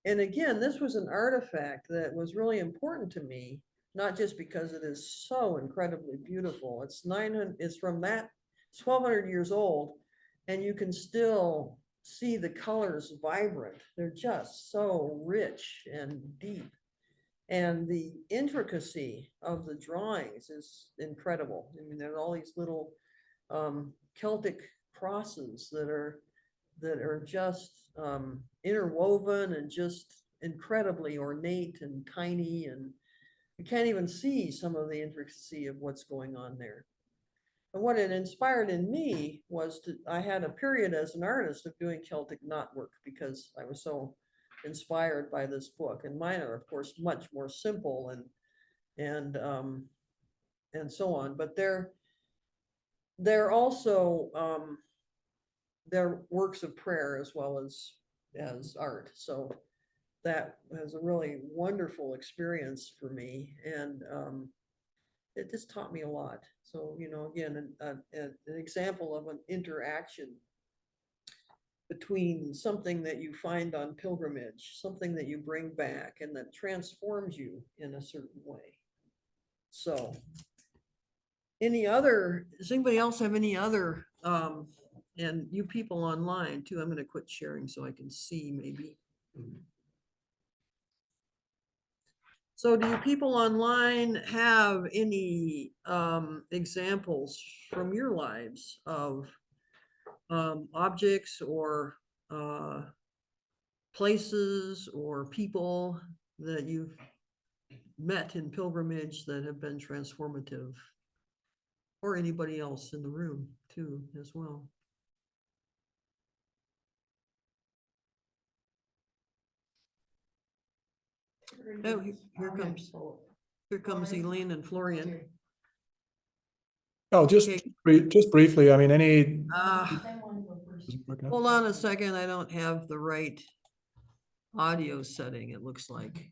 And again, this was an artifact that was really important to me, not just because it is so incredibly beautiful. It's from that, it's 1,200 years old, and you can still see the colors vibrant. They're just so rich and deep. And the intricacy of the drawings is incredible. I mean, there are all these little Celtic crosses that are just interwoven and just incredibly ornate and tiny, and you can't even see some of the intricacy of what's going on there. And what it inspired in me was I had a period as an artist of doing Celtic knotwork because I was so inspired by this book. And mine are, of course, much more simple and so on. But they're also they're works of prayer as well as art. So that was a really wonderful experience for me, and it just taught me a lot. So, you know, again, an example of an interaction between something that you find on pilgrimage, something that you bring back and that transforms you in a certain way. So does anybody else have any other, and you people online too, I'm going to quit sharing so I can see maybe. So do you people online have any examples from your lives of objects or places or people that you've met in pilgrimage that have been transformative? Or anybody else in the room too, as well. Oh, here comes Elaine and Florian. Oh, just Okay. just briefly, I mean, any. Hold on a second, I don't have the right audio setting, it looks like.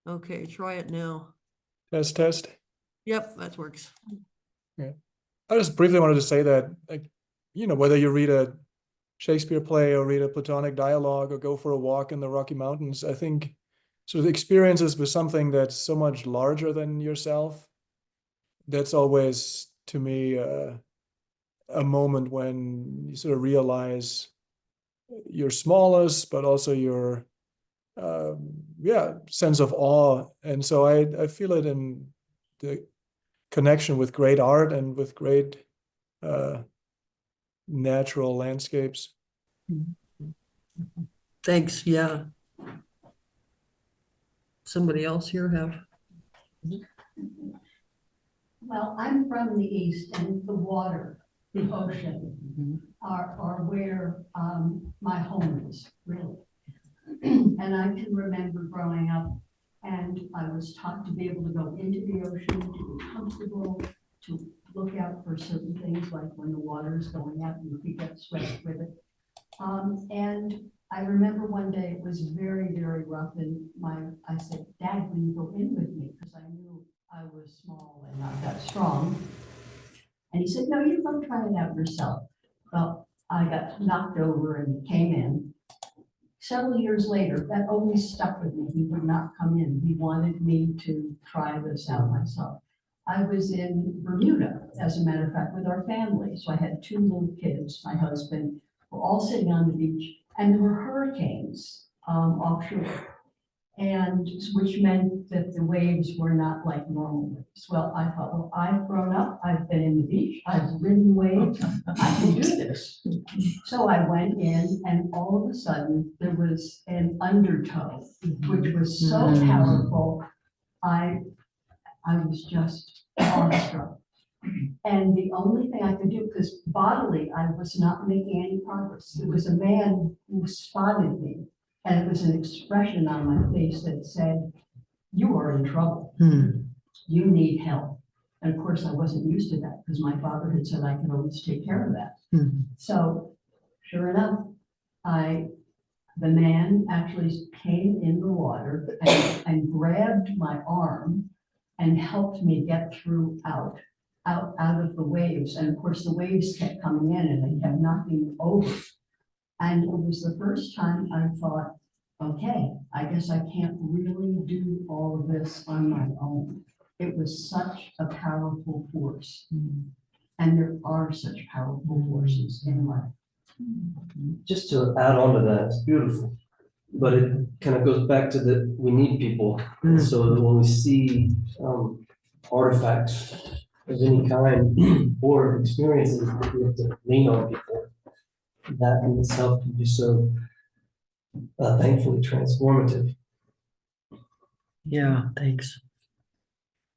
Okay, try it now. Test. Yep, that works. Yeah, I just briefly wanted to say that, like, you know, whether you read a Shakespeare play or read a Platonic dialogue or go for a walk in the Rocky Mountains, I think sort of experiences with something that's so much larger than yourself. That's always, to me, a moment when you sort of realize your smallness, but also your sense of awe. And so I feel it in the connection with great art and with great natural landscapes. Thanks, yeah. Somebody else here have? Well, I'm from the east, and the water, the ocean are where my home is, really. And I can remember growing up, and I was taught to be able to go into the ocean, to be comfortable, to look out for certain things, like when the water is going out, you could get swept with it. And I remember one day it was very, very rough and I said, Dad, will you go in with me? Because I knew I was small and not that strong. And he said, no, you go try it out yourself. Well, I got knocked over and came in. Several years later, that always stuck with me. He would not come in. He wanted me to try this out myself. I was in Bermuda, as a matter of fact, with our family. So I had 2 little kids, my husband, we're all sitting on the beach, and there were hurricanes offshore. And which meant that the waves were not like normal waves. Well, I thought, well, I've grown up, I've been in the beach, I've ridden waves, I can do this. So I went in and all of a sudden there was an undertow, which was so powerful. I was just awestruck. And the only thing I could do, because bodily I was not making any progress. It was a man who spotted me. And it was an expression on my face that said, you are in trouble. You need help. And of course, I wasn't used to that because my father had said I could always take care of that. So sure enough, the man actually came in the water and grabbed my arm and helped me get through out of the waves. And of course, the waves kept coming in and they kept knocking me over. And it was the first time I thought, okay, I guess I can't really do all of this on my own. It was such a powerful force. And there are such powerful forces in life. Just to add on to that, it's beautiful, but it kind of goes back to that we need people. And so that when we see artifacts of any kind or experiences, that we have to lean on people. That in itself can be so thankfully transformative. Yeah, thanks.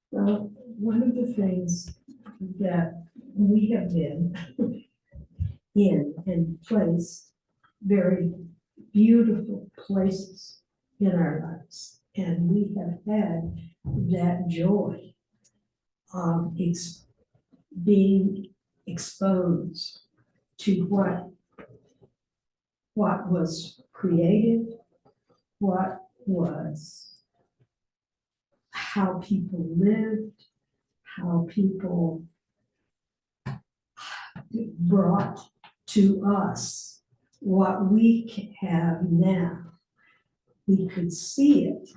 Well, one of the things that we have been in and placed very beautiful places in our lives. And we have had that joy of being exposed to what was created, what was how people lived, how people brought to us what we have now. We could see it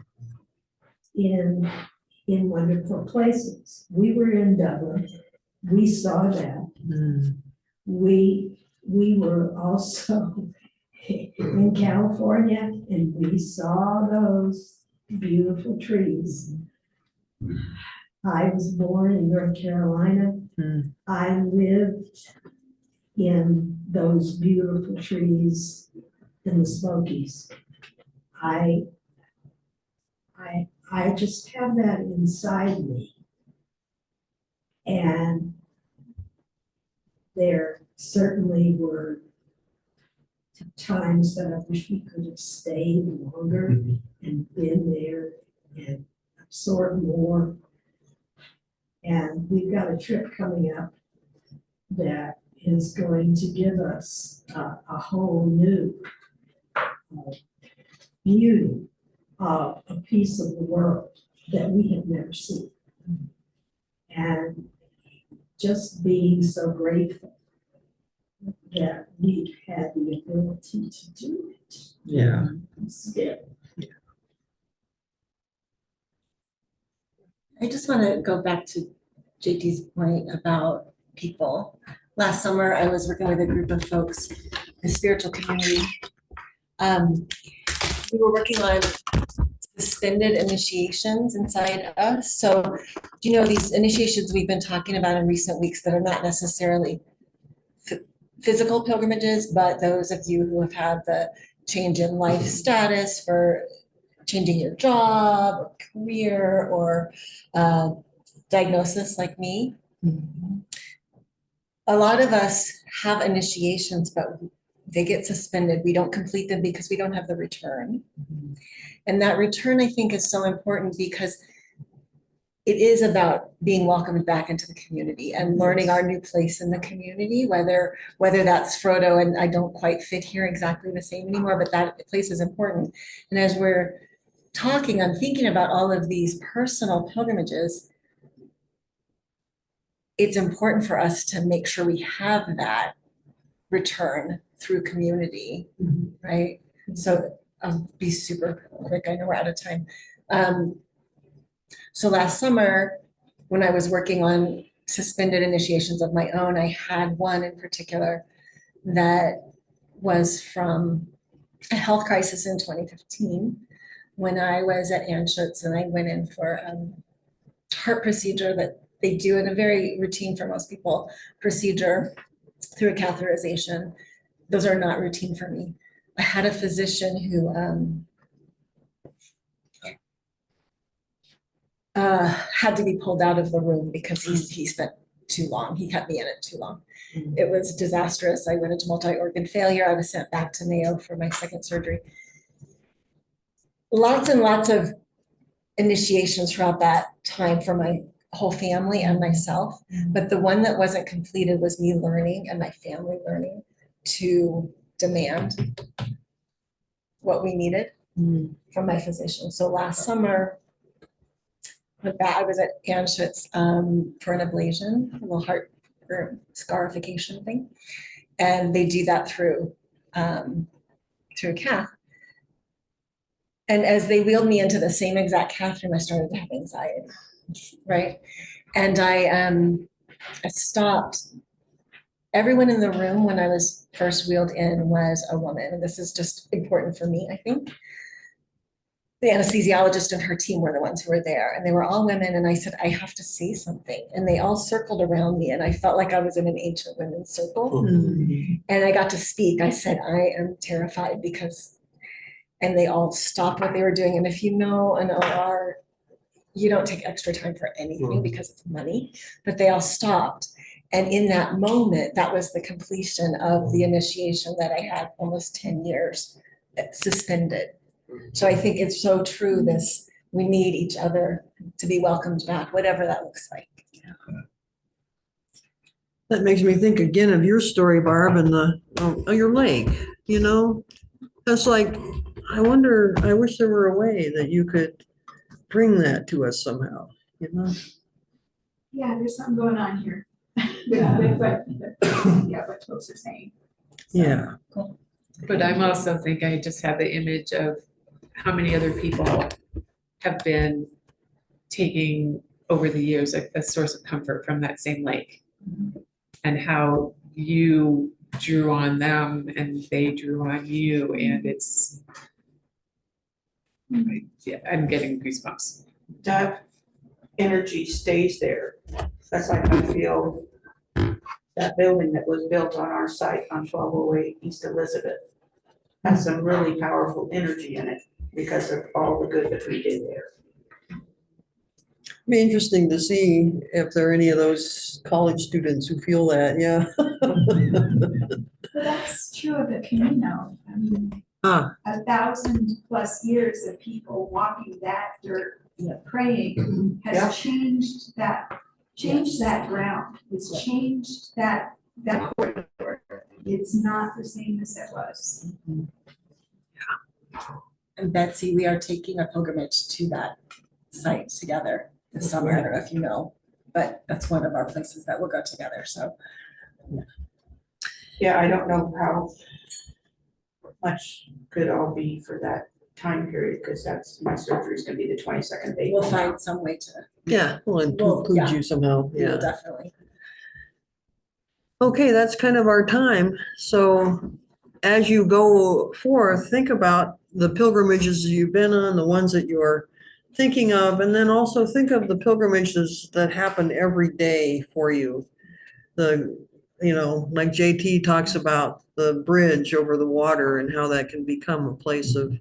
in wonderful places. We were in Dublin. We saw that. We were also in California, and we saw those beautiful trees. I was born in North Carolina. I lived in those beautiful trees in the Smokies. I just have that inside me. And there certainly were times that I wish we could have stayed longer and been there and absorbed more. And we've got a trip coming up that is going to give us a whole new beauty of a piece of the world that we have never seen. And just being so grateful that we've had the ability to do it. Yeah. Still. I just want to go back to JT's point about people. Last summer, I was working with a group of folks, a spiritual community. We were working on suspended initiations inside us. So, you know, these initiations we've been talking about in recent weeks that are not necessarily physical pilgrimages, but those of you who have had the change in life status for changing your job or career or diagnosis like me. A lot of us have initiations, but they get suspended. We don't complete them because we don't have the return. And that return, I think, is so important because it is about being welcomed back into the community and learning our new place in the community, whether that's Frodo and I don't quite fit here exactly the same anymore, but that place is important. And as we're talking, I'm thinking about all of these personal pilgrimages. It's important for us to make sure we have that return through community, right? So I'll be super quick. I know we're out of time. So last summer, when I was working on suspended initiations of my own, I had one in particular that was from a health crisis in 2015 when I was at Anschutz and I went in for a heart procedure that they do in a very routine for most people procedure through a catheterization. Those are not routine for me. I had a physician who had to be pulled out of the room because he spent too long. He kept me in it too long. It was disastrous. I went into multi-organ failure. I was sent back to Mayo for my second surgery. Lots and lots of initiations throughout that time for my whole family and myself. But the one that wasn't completed was me learning and my family learning to demand what we needed from my physician. So last summer, I was at Anschutz for an ablation, a little heart or scarification thing. And they do that through a cath. And as they wheeled me into the same exact cath room, I started to have anxiety, right? And I stopped. Everyone in the room when I was first wheeled in was a woman. And this is just important for me, I think. The anesthesiologist and her team were the ones who were there, and they were all women. And I said, I have to say something. And they all circled around me, and I felt like I was in an ancient women's circle. And I got to speak. I said, I am terrified because, and they all stopped what they were doing. And if you know an OR, you don't take extra time for anything because it's money, but they all stopped. And in that moment, that was the completion of the initiation that I had almost 10 years suspended. So I think it's so true, this, we need each other to be welcomed back, whatever that looks like. That makes me think again of your story, Barb, and your lake, you know? That's like, I wonder, I wish there were a way that you could bring that to us somehow, you know? Yeah, there's something going on here with what folks are saying. Yeah. Cool. But I'm also think I just have the image of how many other people have been taking over the years a source of comfort from that same lake. And how you drew on them and they drew on you, and it's, yeah, I'm getting goosebumps. That energy stays there. That's like I feel that building that was built on our site on 1208 East Elizabeth has some really powerful energy in it because of all the good that we did there. Be interesting to see if there are any of those college students who feel that, yeah. But that's true of the Camino. I mean, 1,000+ years of people walking that dirt, praying, has changed that ground. It's changed that corridor. It's not the same as it was. And Betsy, we are taking a pilgrimage to that site together this summer. I don't know if you know, but that's one of our places that we'll go together, so. Yeah, I don't know how much could all be for that time period, because that's, my surgery is gonna be the 22nd of April. We'll find some way to. Yeah, we'll include you somehow, We will yeah. definitely. Okay, that's kind of our time. So as you go forth, think about the pilgrimages you've been on, the ones that you're thinking of, and then also think of the pilgrimages that happen every day for you. Like JT talks about the bridge over the water and how that can become a place of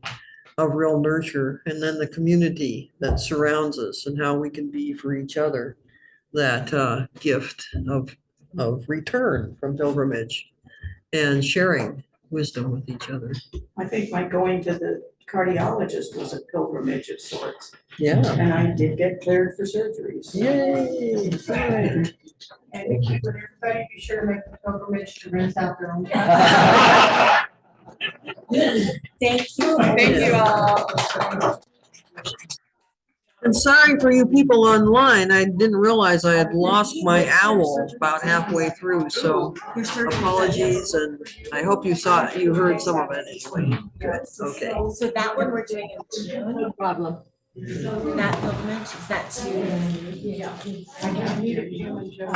real nurture, and then the community that surrounds us and how we can be for each other that gift of return from pilgrimage and sharing wisdom with each other. I think my going to the cardiologist was a pilgrimage of sorts, Yeah. and I did get cleared for surgery. So. Yay. Good. And would everybody be sure to make the pilgrimage to rinse out their own. Thank you. Thank you all. And sorry for you people online, I didn't realize I had lost my owl about halfway through, so apologies, and I hope you heard some of it anyway. Good, okay. So that one we're doing in June. No problem. That pilgrimage, is that June? Yeah. I can meet a Jim and Joe.